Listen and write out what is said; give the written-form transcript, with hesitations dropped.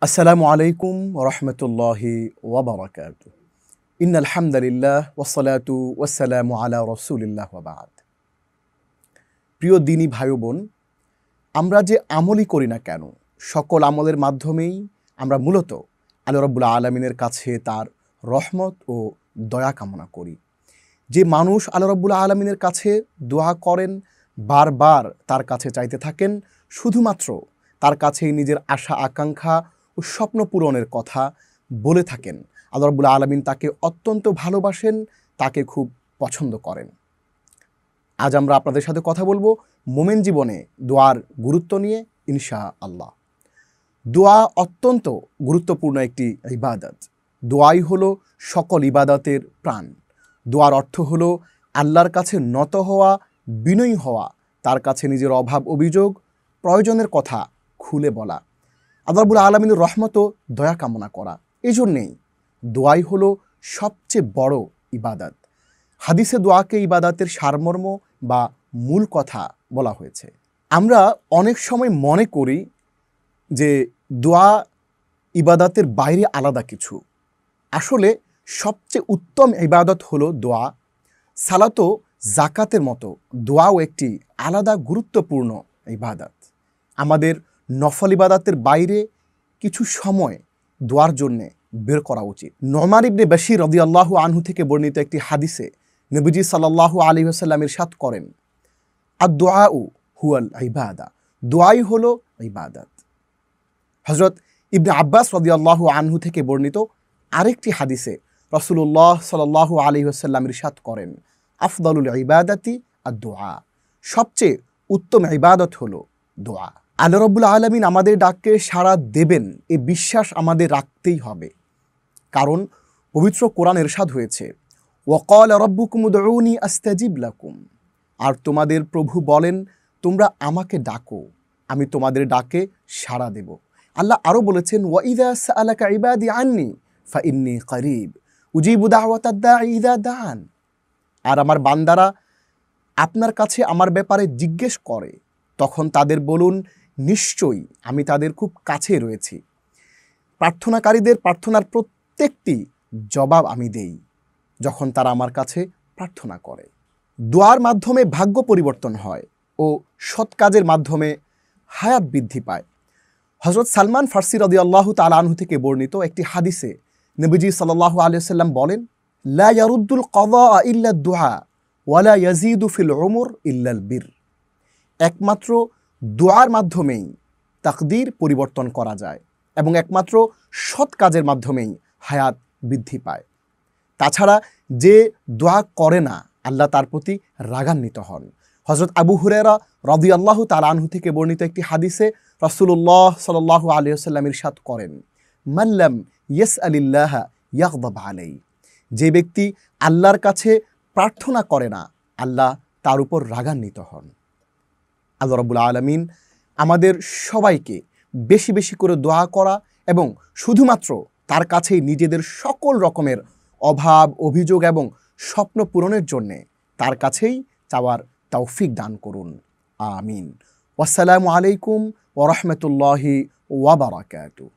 আসসালামু আলাইকুম ওয়া রাহমাতুল্লাহি ওয়া বারাকাতুহু। ইন্নাল হামদালিল্লাহ ওয়াসসালাতু ওয়াসসালামু আলা রাসূলিল্লাহ ওয়া বা'দ। প্রিয় দিনী ভাই বোন, আমরা যে আমলই করি না কেন, সকল আমলের মাধ্যমেই আমরা মূলত আল্লাহ রাব্বুল আলামিনের কাছে তার রহমত ও দয়া কামনা করি। যে মানুষ আল্লাহ রাব্বুল আলামিনের কাছে দোয়া করেন, বারবার তার কাছে চাইতে থাকেন, শুধুমাত্র তার কাছেই নিজের আশা আকাঙ্ক্ষা ও স্বপ্ন পূরণের কথা বলে থাকেন, আল্লাহ রাব্বুল আলামিন তাকে অত্যন্ত ভালোবাসেন, তাকে খুব পছন্দ করেন। আজ আমরা আপনাদের সাথে কথা বলবো মোমেন জীবনে দোয়ার গুরুত্ব নিয়ে ইনশাআল্লাহ। দোয়া অত্যন্ত গুরুত্বপূর্ণ একটি ইবাদত। দোয়াই হলো সকল ইবাদতের প্রাণ। দোয়ার অর্থ হলো আল্লাহর কাছে নত হওয়া, বিনয়ী হওয়া, তার কাছে নিজের অভাব অভিযোগ প্রয়োজনের কথা খুলে বলা, আল্লাহ রাব্বুল আলামিনের রহমত ও দয়া কামনা করা। এই জন্যেই দোয়াই হলো সবচেয়ে বড় ইবাদত। হাদিসে দোয়াকে ইবাদতের সারমর্ম বা মূল কথা বলা হয়েছে। আমরা অনেক সময় মনে করি যে দোয়া ইবাদতের বাইরে আলাদা কিছু। আসলে সবচেয়ে উত্তম ইবাদত হলো দোয়া। সালাতো জাকাতের মতো দোয়াও একটি আলাদা গুরুত্বপূর্ণ ইবাদত। আমাদের নফল ইবাদতের বাইরে কিছু সময় দোয়ার জন্যে বের করা উচিত। নোমান ইবনে বাশীর রাদিয়াল্লাহু আনহু থেকে বর্ণিত একটি হাদিসে নবীজি সাল্লাল্লাহু আলাইহি ওয়াসাল্লাম ইরশাদ করেন, আদ-দুআউ হুয়াল ইবাদা, দোয়াই হলো ইবাদত। হযরত ইবনে আব্বাস রাদিয়াল্লাহু আনহু থেকে বর্ণিত আরেকটি হাদিসে রাসূলুল্লাহ সাল্লাল্লাহু আলাইহি ওয়াসাল্লাম ইরশাদ করেন, আফদালুল ইবাদাতি আদ-দুআ, সবচেয়ে উত্তম ইবাদত হলো দোয়া। আল্লাহ রাব্বুল আলামিন আমাদের ডাককে সাড়া দেবেন এ বিশ্বাস আমাদের রাখতেই হবে। কারণ পবিত্র কোরআন ইরশাদ হয়েছে, ওয়াকালা রাব্বুকুম উদউনি আস্তাজিব লাকুম, আর তোমাদের প্রভু বলেন তোমরা আমাকে ডাকো, আমি তোমাদের ডাকে সাড়া দেব। আল্লাহ আরও বলেছেন, ওয়াইদা সাআলাকা ইবাদি আন্নি ফাইন্নী করিব উজিবু দাওয়াতাদ দাঈ ইযা দাআন, আর আমার বান্দারা আপনার কাছে আমার ব্যাপারে জিজ্ঞেস করে, তখন তাদের বলুন নিশ্চয়ই আমি তাদের খুব কাছে রয়েছি, প্রার্থনাকারীদের প্রার্থনার প্রত্যেকটি জবাব আমি দেই যখন তারা আমার কাছে প্রার্থনা করে। দোয়ার মাধ্যমে ভাগ্য পরিবর্তন হয় ও সৎ কাজের মাধ্যমে হায়াত বৃদ্ধি পায়। হযরত সালমান ফারসি রাদিয়াল্লাহু তাআলা আনহু থেকে বর্ণিত একটি হাদিসে নবীজি সাল্লাল্লাহু আলাইহি ওয়াসাল্লাম বলেন, লা ইয়ারুদ্দুল কাযা ইল্লা দুআ ওয়া লা ইয়াজিদু ফিল উমর ইল্লাল বির, একমাত্র দোয়ার মাধ্যমেই তাকদীর পরিবর্তন করা যায় এবং একমাত্র সৎ কাজের মাধ্যমেই হায়াত বৃদ্ধি পায়। তাছাড়া যে দোয়া করে না, আল্লাহ তার প্রতি রাগান্বিত হন। হযরত আবু হুরায়রা রাদিয়াল্লাহু তাআলা আনহু থেকে বর্ণিত একটি হাদিসে রাসূলুল্লাহ সাল্লাল্লাহু আলাইহি ওয়াসাল্লাম ইরশাদ করেন, মাল্লাম ইয়াসআলিল্লাহ ইয়াগদাব আলাইহি, যে ব্যক্তি আল্লাহর কাছে প্রার্থনা করে না, আল্লাহ তার উপর রাগান্বিত হন। আল্লাহ রাব্বুল আলামিন আমাদের সবাইকে বেশি বেশি করে দোয়া করা এবং শুধুমাত্র তার কাছেই নিজেদের সকল রকমের অভাব অভিযোগ এবং স্বপ্ন পূরণের জন্যে তার কাছেই চাওয়ার তৌফিক দান করুন। আমিন। ওয়াসসালামু আলাইকুম ওয়া রাহমাতুল্লাহি ওয়া বারাকাতুহু।